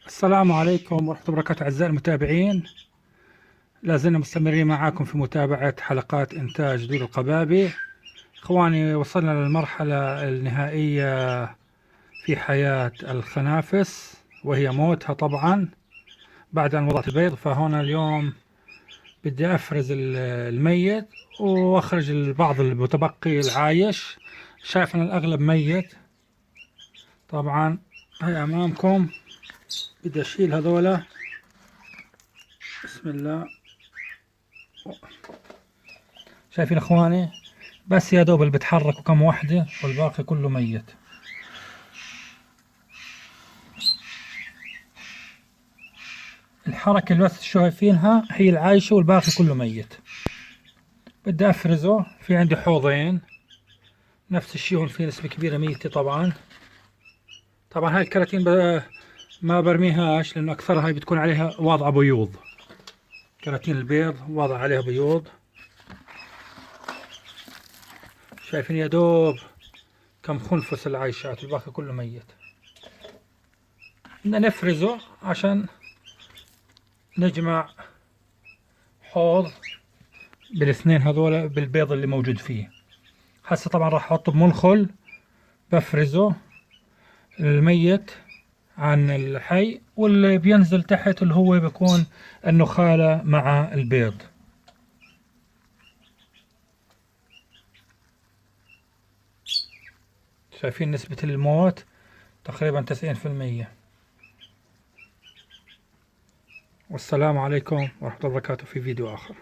السلام عليكم ورحمة الله وبركاته أعزائي المتابعين. لازلنا مستمرين معاكم في متابعة حلقات إنتاج دود القبابي. إخواني، وصلنا للمرحلة النهائية في حياة الخنافس وهي موتها طبعا بعد أن وضعت البيض. فهنا اليوم بدي أفرز الميت وأخرج البعض المتبقي العايش. شايف أن الأغلب ميت طبعا، هي أمامكم. بدي أشيل هذولا، بسم الله. شايفين اخواني؟ بس يا دوب اللي بتحركوا كم وحدة والباقي كله ميت. الحركة اللي بس شايفينها هي العايشة والباقي كله ميت. بدي افرزه. في عندي حوضين نفس الشيء، هون في نسبة كبيرة ميتة طبعا. هاي الكراتين ما برميهاش لانه اكثرها بتكون عليها واضعة بيوض. كراتين البيض واضع عليها بيوض. شايفين يا دوب كم خنفس العايشات، الباقي كله ميت. بدنا نفرزه عشان نجمع حوض بالاثنين هذول بالبيض اللي موجود فيه. هسه طبعا راح احطه بمنخل بفرزه الميت عن الحي، واللي بينزل تحت اللي هو بيكون النخالة مع البيض. شايفين نسبة الموت تقريبا 90%. والسلام عليكم ورحمة الله وبركاته، في فيديو آخر.